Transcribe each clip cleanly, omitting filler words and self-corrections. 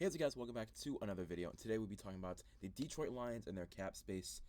Hey guys, welcome back to another video. And today we'll be talking about the Detroit Lions and their cap space,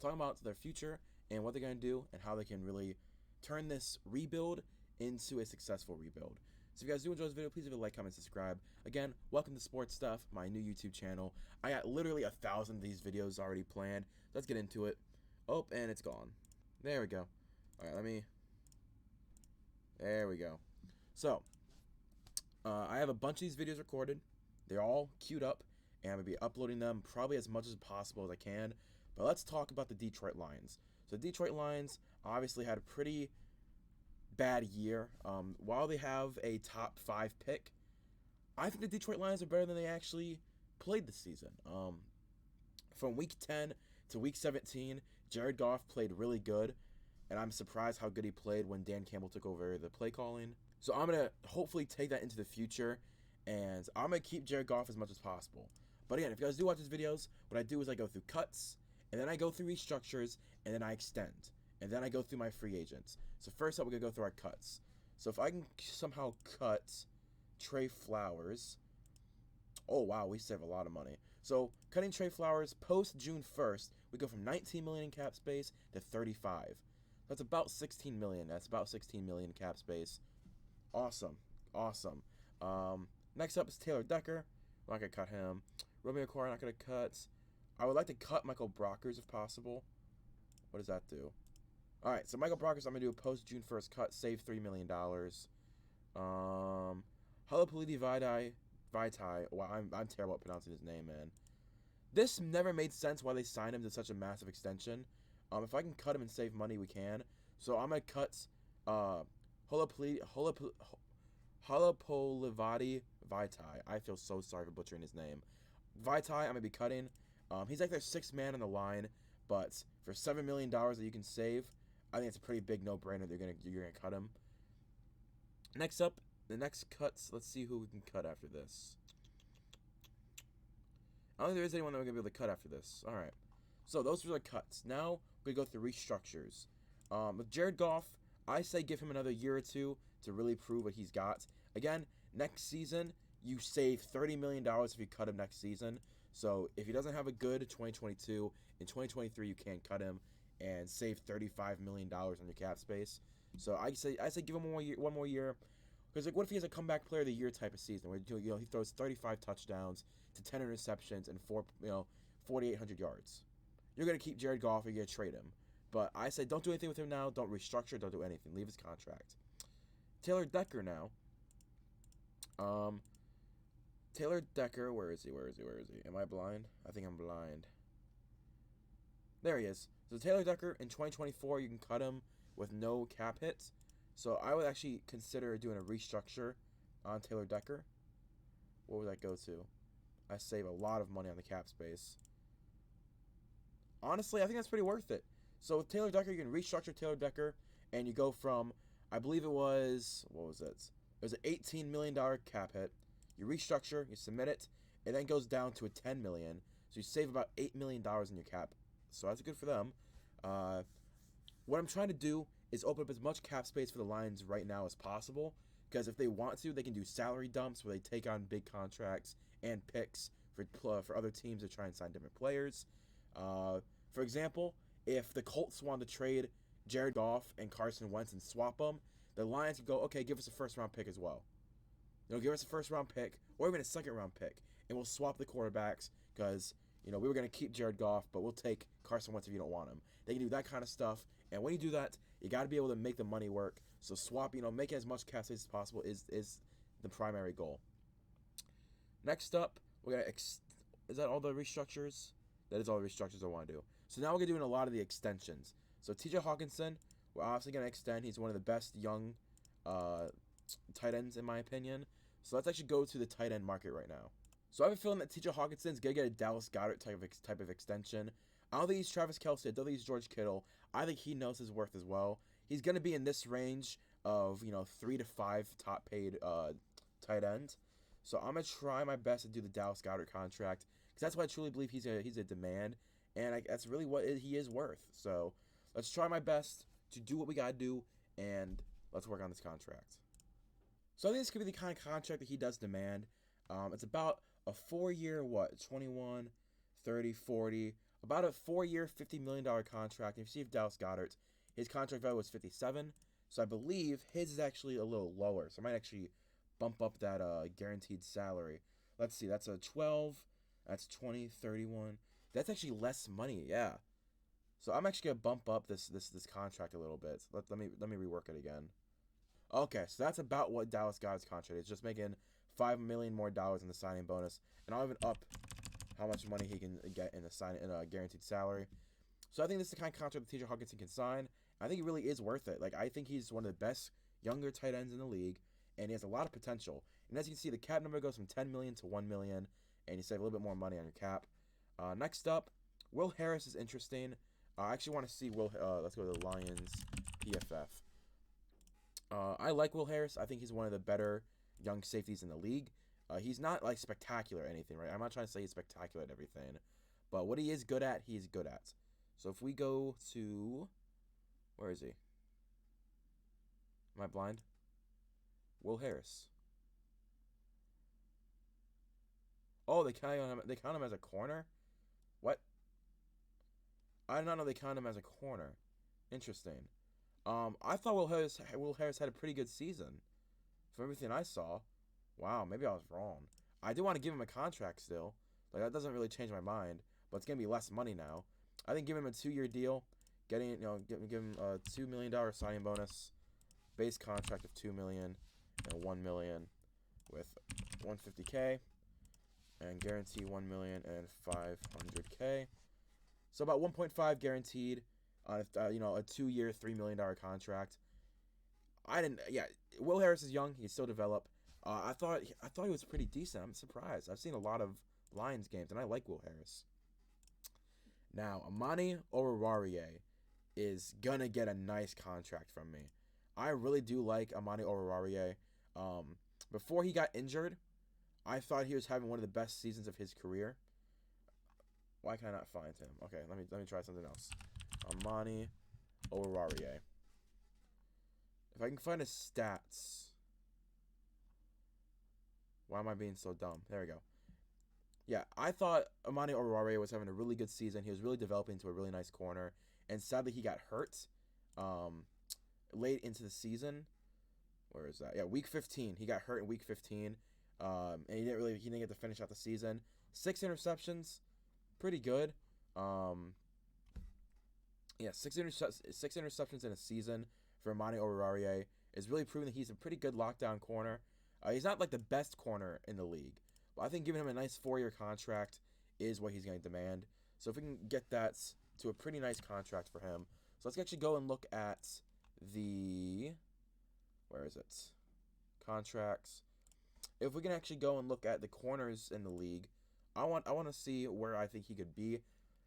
talking about their future and what they're going to do and how they can really turn this rebuild into a successful rebuild. So if you guys do enjoy this video, please leave a like, comment, subscribe. Again, welcome to Sports Stuff, my new YouTube channel. I got literally 1,000 of these videos already planned. Let's get into it. Oh, and it's gone. There we go. All right, there we go. So, I have a bunch of these videos recorded. They're all queued up, and I'm going to be uploading them probably as much as possible as I can. But let's talk about the Detroit Lions. So the Detroit Lions obviously had a pretty bad year. While they have a top 5 pick, I think the Detroit Lions are better than they actually played this season. From week 10 to week 17, Jared Goff played really good, and I'm surprised how good he played when Dan Campbell took over the play calling. So I'm going to hopefully take that into the future, and I'm going to keep Jared Goff as much as possible. But again, if you guys do watch these videos, what I do is I go through cuts, and then I go through restructures, and then I extend. And then I go through my free agents. So first up, we're going to go through our cuts. So if I can somehow cut Trey Flowers. Oh, wow, we save a lot of money. So cutting Trey Flowers post June 1st, we go from 19 million in cap space to 35. That's about 16 million. That's about 16 million cap space. Awesome. Awesome. Next up is Taylor Decker. We're not going to cut him. Romeo Core, not going to cut. I would like to cut Michael Brockers if possible. What does that do? All right, so Michael Brockers, I'm going to do a post-June 1st cut, save $3 million. Halapalidi Vaitai. Wow, I'm terrible at pronouncing his name, man. This never made sense why they signed him to such a massive extension. If I can cut him and save money, we can. So I'm going to cut Halapolivadi Vaitai. I feel so sorry for butchering his name. Vaitai, I'm going to be cutting. He's like their 6th man on the line, but for $7 million that you can save, I think it's a pretty big no-brainer that you're gonna cut him. Next up, the next cuts, let's see who we can cut after this. I don't think there is anyone that we're going to be able to cut after this. All right. So those are the cuts. Now we go through restructures. With Jared Goff, I say give him another year or two to really prove what he's got. Again, next season, you save $30 million if you cut him next season. So if he doesn't have a good 2022, in 2023 you can't cut him and save $35 million on your cap space. So I say give him one more year. Because like, what if he has a comeback player of the year type of season where he throws 35 touchdowns to 10 interceptions and 4,800 yards? You're gonna keep Jared Goff or you're gonna trade him. But I say don't do anything with him now. Don't restructure. Don't do anything. Leave his contract. Taylor Decker now. Taylor Decker, where is he? Am I blind? I think I'm blind. There he is. So Taylor Decker, in 2024, you can cut him with no cap hits. So I would actually consider doing a restructure on Taylor Decker. What would that go to? I save a lot of money on the cap space. Honestly, I think that's pretty worth it. So with Taylor Decker, you can restructure Taylor Decker, and you go from, I believe it was, what was it? It was an $18 million cap hit. You restructure, you submit it, it then goes down to a $10 million. So you save about $8 million in your cap. So that's good for them. What I'm trying to do is open up as much cap space for the Lions right now as possible. Because if they want to, they can do salary dumps where they take on big contracts and picks for other teams to try and sign different players. For example, if the Colts wanted to trade Jared Goff and Carson Wentz and swap them, the Lions could go, okay, give us a first-round pick as well. Give us a first-round pick or even a second-round pick, and we'll swap the quarterbacks because, we were going to keep Jared Goff, but we'll take Carson Wentz if you don't want him. They can do that kind of stuff, and when you do that, you got to be able to make the money work. So swap, making as much cap space as possible is the primary goal. Next up, we're going to is that all the restructures? That is all the restructures I want to do. So now we're going to do a lot of the extensions. So TJ Hawkinson, we're obviously going to extend. He's one of the best young tight ends, in my opinion. So let's actually go to the tight end market right now. So I have a feeling that TJ Hawkinson's going to get a Dallas Goedert type of extension. I don't think he's Travis Kelce. I don't think he's George Kittle. I think he knows his worth as well. He's going to be in this range of, 3 to 5 top paid tight ends. So I'm going to try my best to do the Dallas Goedert contract because that's what I truly believe he's a demand. And that's really what he is worth. So let's try my best to do what we got to do, and let's work on this contract. So I think this could be the kind of contract that he does demand. It's about a 4-year, what, 21, 30, 40, about a 4-year, $50 million contract. And if you see if Dallas Goedert, his contract value was 57. So I believe his is actually a little lower. So I might actually bump up that guaranteed salary. Let's see, that's a 12, that's 20, 31. That's actually less money, yeah. So I'm actually gonna bump up this contract a little bit. Let me rework it again. Okay, so that's about what Dallas Goedert's contract is. Just making $5 million more in the signing bonus, and I'll even up how much money he can get in a guaranteed salary. So I think this is the kind of contract that T.J. Hawkinson can sign. I think it really is worth it. Like, I think he's one of the best younger tight ends in the league, and he has a lot of potential. And as you can see, the cap number goes from $10 million to $1 million, and you save a little bit more money on your cap. Next up, Will Harris is interesting. I actually want to see Will. Let's go to the Lions PFF. I like Will Harris. I think he's one of the better young safeties in the league. He's not like spectacular or anything, right? I'm not trying to say he's spectacular at everything, but what he is good at, he's good at. So if we go to, where is he? Am I blind? Will Harris. Oh, they count him. They count him as a corner. What? I did not know they count him as a corner. Interesting. I thought Will Harris had a pretty good season. From everything I saw. Wow, maybe I was wrong. I do want to give him a contract still. Like, that doesn't really change my mind. But it's gonna be less money now. I think give him a 2-year deal. Give him a $2 million signing bonus. Base contract of $2 million and $1 million with $150K. And guarantee $1 million and $500K. So about 1.5 guaranteed on a 2-year, $3 million contract. Will Harris is young. He's still developed. I thought he was pretty decent. I'm surprised. I've seen a lot of Lions games, and I like Will Harris. Now, Amani Oruwariye is going to get a nice contract from me. I really do like Amani Oruwariye. Before he got injured, I thought he was having one of the best seasons of his career. Why can I not find him? Okay, let me try something else. Amani Oruwariye. If I can find his stats. Why am I being so dumb? There we go. Yeah, I thought Amani Oruwariye was having a really good season. He was really developing into a really nice corner. And sadly, he got hurt late into the season. Where is that? Yeah, week 15. He got hurt in week 15. And he didn't get to finish out the season. 6 interceptions. Pretty good. Six interceptions in a season for Amani Oruwariye is really proving that he's a pretty good lockdown corner. He's not like the best corner in the league, but I think giving him a nice 4-year contract is what he's going to demand. So if we can get that to a pretty nice contract for him. So let's actually go and look at the, where is it? Contracts. If we can actually go and look at the corners in the league, I want to see where I think he could be.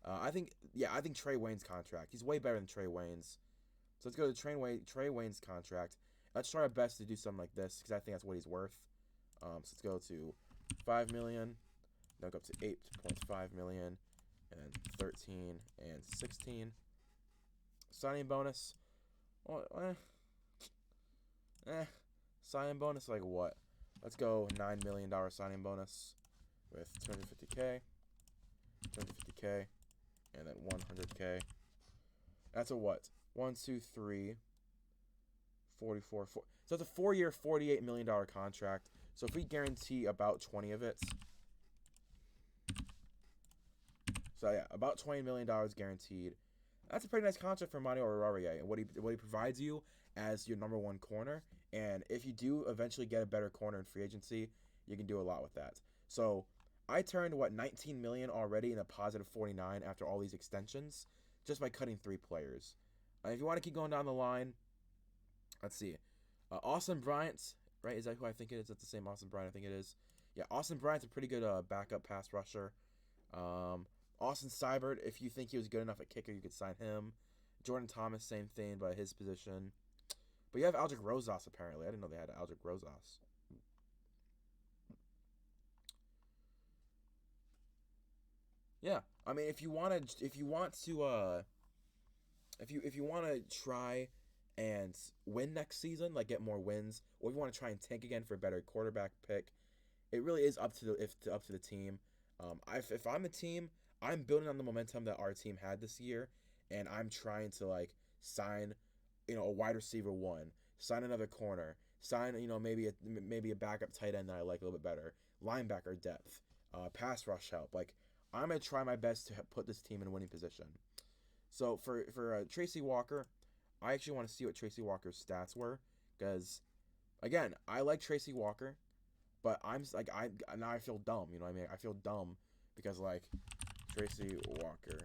I think Trey Wayne's contract. He's way better than Trey Wayne's. So let's go to Trey Wayne's contract. Let's try our best to do something like this because I think that's what he's worth. So let's go to $5 million. Then go up to $8.5 million, and 13 and 16. Signing bonus. Signing bonus like what? Let's go $9 million signing bonus with 250K, and then 100K. That's a what? 1, 2, 3, 44, 4. So it's a 4-year, $48 million contract. So if we guarantee about 20 of it, so yeah, about $20 million guaranteed. That's a pretty nice contract for Amani Oruwariye and what he provides you as your number 1 corner. And if you do eventually get a better corner in free agency, you can do a lot with that. So I turned 19 million already in a positive 49 after all these extensions, just by cutting 3 players. If you want to keep going down the line, let's see. Austin Bryant, right? Is that who I think it is? That's the same Austin Bryant I think it is. Yeah, Austin Bryant's a pretty good backup pass rusher. Austin Seibert, if you think he was good enough at kicker, you could sign him. Jordan Thomas, same thing, but his position. But you have Aldrick Rosas, apparently. I didn't know they had Aldrick Rosas. Yeah, I mean, if you want to try and win next season, like get more wins, or if you want to try and tank again for a better quarterback pick, it really is up to the team. If I'm a team, I'm building on the momentum that our team had this year, and I'm trying to like sign, a wide receiver one, sign another corner, sign maybe a backup tight end that I like a little bit better, linebacker depth, pass rush help. Like I'm gonna try my best to put this team in a winning position. So for Tracy Walker, I actually want to see what Tracy Walker's stats were because again, I like Tracy Walker, but I'm like now I feel dumb. You know what I mean? I feel dumb because like Tracy Walker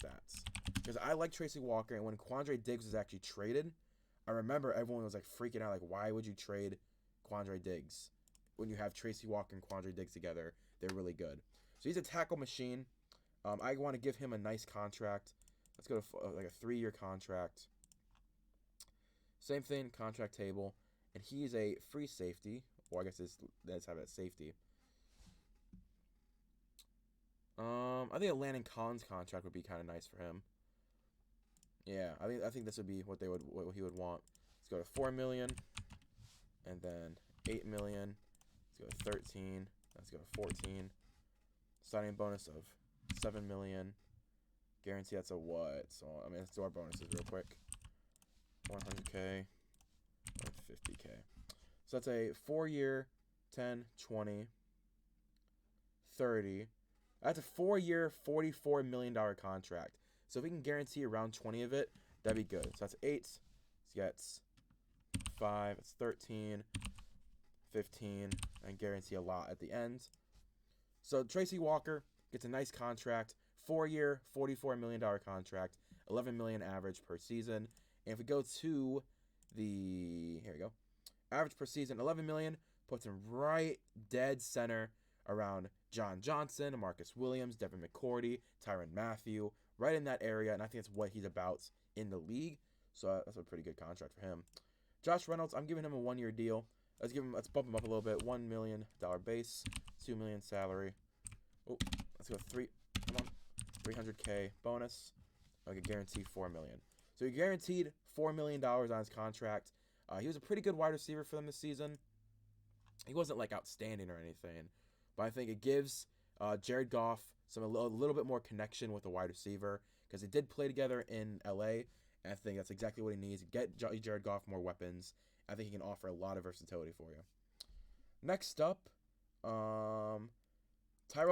stats because I like Tracy Walker, and when Quandre Diggs was actually traded, I remember everyone was like freaking out like, why would you trade Quandre Diggs when you have Tracy Walker and Quandre Diggs together? They're really good. So he's a tackle machine. I want to give him a nice contract. Let's go to like a 3-year contract. Same thing, contract table. And he's a free safety. Or I guess let's have it at safety. I think a Landon Collins contract would be kind of nice for him. Yeah, I think this would be what he would want. Let's go to 4 million, and then 8 million. Let's go to 13. Let's go to 14. Signing bonus of 7 million. Guarantee that's a what? So let's do our bonuses real quick. 100K, 150K. So that's a 4-year, 10, 20, 30. That's a 4-year, $44 million contract. So if we can guarantee around 20 of it, that'd be good. So that's 8. So that's 5. That's 13, 15, and guarantee a lot at the end. So Tracy Walker gets a nice contract. 4-year, $44 million contract. 11 million average per season. And if we go to here we go. Average per season, 11 million, puts him right dead center around John Johnson, Marcus Williams, Devin McCourty, Tyrann Mathieu, right in that area, and I think that's what he's about in the league. So that's a pretty good contract for him. Josh Reynolds, I'm giving him a 1-year deal. Let's bump him up a little bit. $1 million base, $2 million salary. Oh, let's go 300K bonus. I can guarantee $4 million. So he guaranteed $4 million on his contract. He was a pretty good wide receiver for them this season. He wasn't like outstanding or anything, but I think it gives Jared Goff a little bit more connection with the wide receiver because they did play together in LA, and I think that's exactly what he needs. Get Jared Goff more weapons. I think he can offer a lot of versatility for you. Next up, Tyrell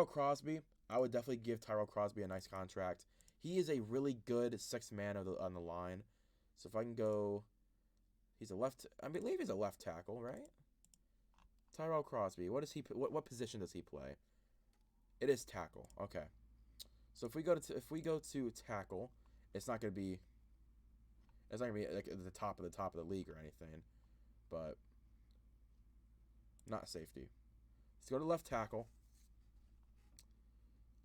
Crosby. I would definitely give Tyrell Crosby a nice contract. He is a really good sixth man on the line. So if I can go, I believe he's a left tackle, right? Tyrell Crosby. What position does he play? It is tackle. Okay. So if we go to tackle, it's not gonna be like at the top of the league or anything, but not safety. Let's go to left tackle.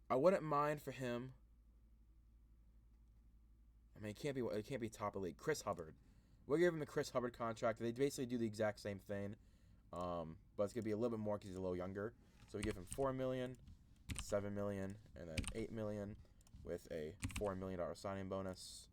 I wouldn't mind for him. I mean, it can't be top of the league. Chris Hubbard. We'll give him the Chris Hubbard contract. They basically do the exact same thing, but it's gonna be a little bit more because he's a little younger. So we give him $4 million, $7 million, and then $8 million with a $4 million signing bonus.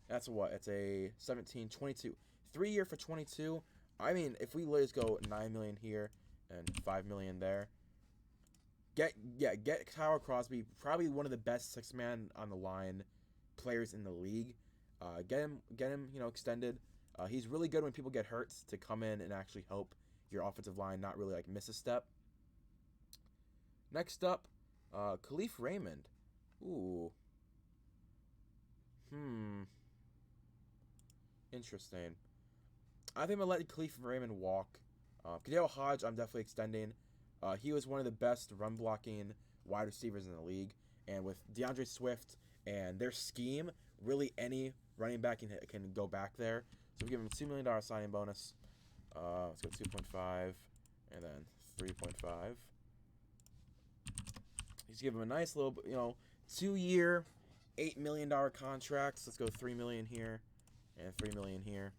That's what? It's a 17, 22. 3-year for 22. I mean, if we just go $9 million here and $5 million there. Get Tyrell Crosby, probably one of the best 6-man on the line players in the league. Get him, extended. He's really good when people get hurt to come in and actually help your offensive line not really like miss a step. Next up, Khalif Raymond. Ooh. Interesting. I think I'm going to let Khalif Raymond walk. Kadeo Hodge, I'm definitely extending. He was one of the best run-blocking wide receivers in the league. And with DeAndre Swift and their scheme, really any running back can go back there. So we give him a $2 million signing bonus. Let's go 2.5 and then 3.5. Just give him a nice little, 2-year, $8 million contracts. Let's go $3 million here and $3 million here.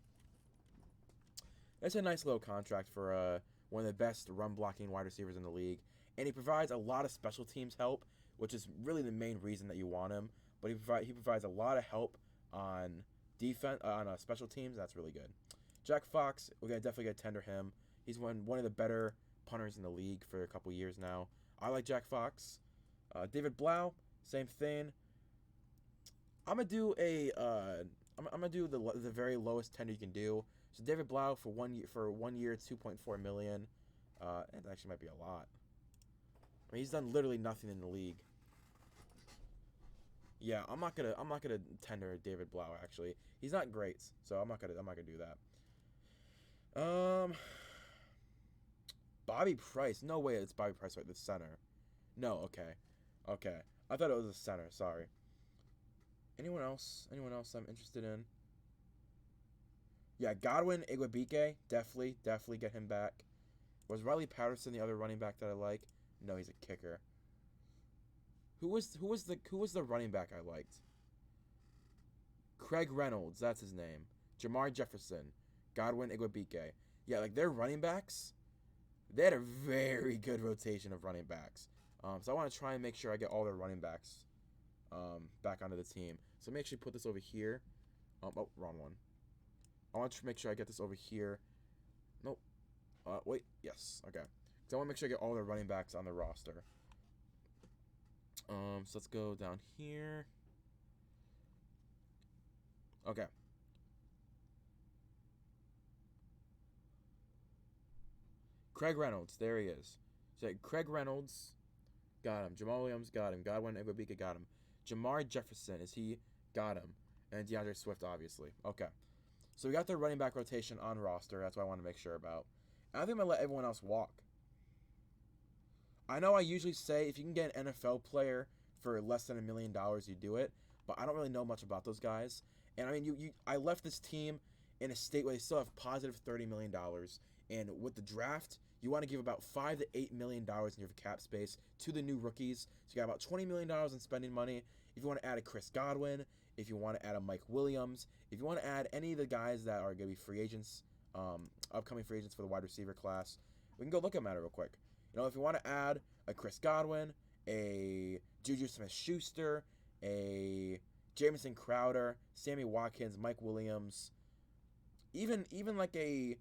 That's a nice little contract for one of the best run-blocking wide receivers in the league. And he provides a lot of special teams help, which is really the main reason that you want him. But he provides a lot of help on defense on special teams. That's really good. Jack Fox, we're gonna definitely gotta tender him. He's one of the better punters in the league for a couple years now. I like Jack Fox. David Blau, same thing. I'm gonna do I'm gonna do the very lowest tender you can do. So David Blau for 1 year, 2.4 million. It actually might be a lot. I mean, he's done literally nothing in the league. Yeah, I'm not gonna tender David Blau. Actually, he's not great, so I'm not gonna do that. Bobby Price. No way, it's Bobby Price right the center. No, okay. I thought it was the center. Sorry. Anyone else? Anyone else I'm interested in? Yeah, Godwin Igwebuike. Definitely get him back. Was Riley Patterson the other running back that I like? No, he's a kicker. Who was the running back I liked? Craig Reynolds, that's his name. Jamar Jefferson, Godwin Igwebuike. Yeah, like their running backs, they had a very good rotation of running backs. So I want to try and make sure I get all their running backs back onto the team. So let me actually put this over here. Oh, wrong one. I want to make sure I get this over here. Nope. Wait. Yes. Okay. So I want to make sure I get all the running backs on the roster. So let's go down here. Okay. Craig Reynolds, there he is. So Craig Reynolds, got him. Jamal Williams, got him. Godwin Igwebuike, got him. Jamar Jefferson, got him. And DeAndre Swift, obviously. Okay. So we got the running back rotation on roster. That's what I want to make sure about. And I think I'm going to let everyone else walk. I know I usually say if you can get an NFL player for less than $1 million, you do it. But I don't really know much about those guys. And I mean, I left this team in a state where they still have positive $30 million. And with the draft, you want to give about $5 to $8 million in your cap space to the new rookies. So you got about $20 million in spending money. If you want to add a Chris Godwin, if you want to add a Mike Williams, if you want to add any of the guys that are going to be free agents, upcoming free agents for the wide receiver class, we can go look at them real quick. You know, if you want to add a Chris Godwin, a Juju Smith-Schuster, a Jamison Crowder, Sammy Watkins, Mike Williams, even like a,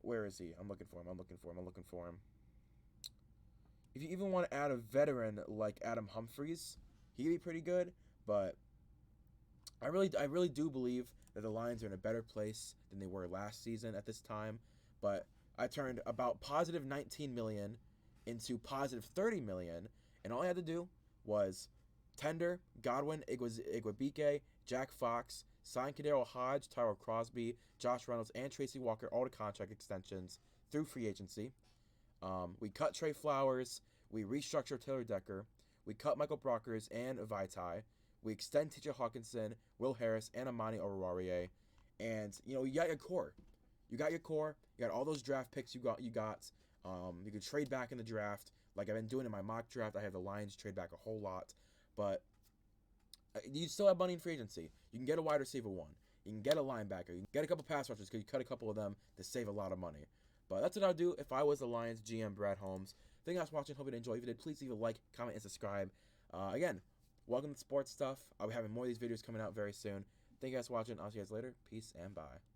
where is he? I'm looking for him. If you even want to add a veteran like Adam Humphries, he'd be pretty good. But I really do believe that the Lions are in a better place than they were last season at this time. But I turned about positive 19 million into positive 30 million, and all I had to do was tender Godwin Igwebuike, Jack Fox, sign Kadero Hodge, Tyrell Crosby, Josh Reynolds, and Tracy Walker all to contract extensions through free agency. We cut Trey Flowers. We restructured Taylor Decker. We cut Michael Brockers and Vaitai. We extend T.J. Hawkinson, Will Harris, and Amani Oruwariye. And, you know, you got your core. You got all those draft picks you got. You can trade back in the draft. Like I've been doing in my mock draft. I have the Lions trade back a whole lot. But you still have money in free agency. You can get a wide receiver one. You can get a linebacker. You can get a couple pass rushers because you cut a couple of them to save a lot of money. But that's what I would do if I was the Lions GM, Brad Holmes. Thank you guys for watching. Hope you enjoyed. If you did, please leave a like, comment, and subscribe. Again, welcome to sports stuff. I'll be having more of these videos coming out very soon. Thank you guys for watching. I'll see you guys later. Peace and bye.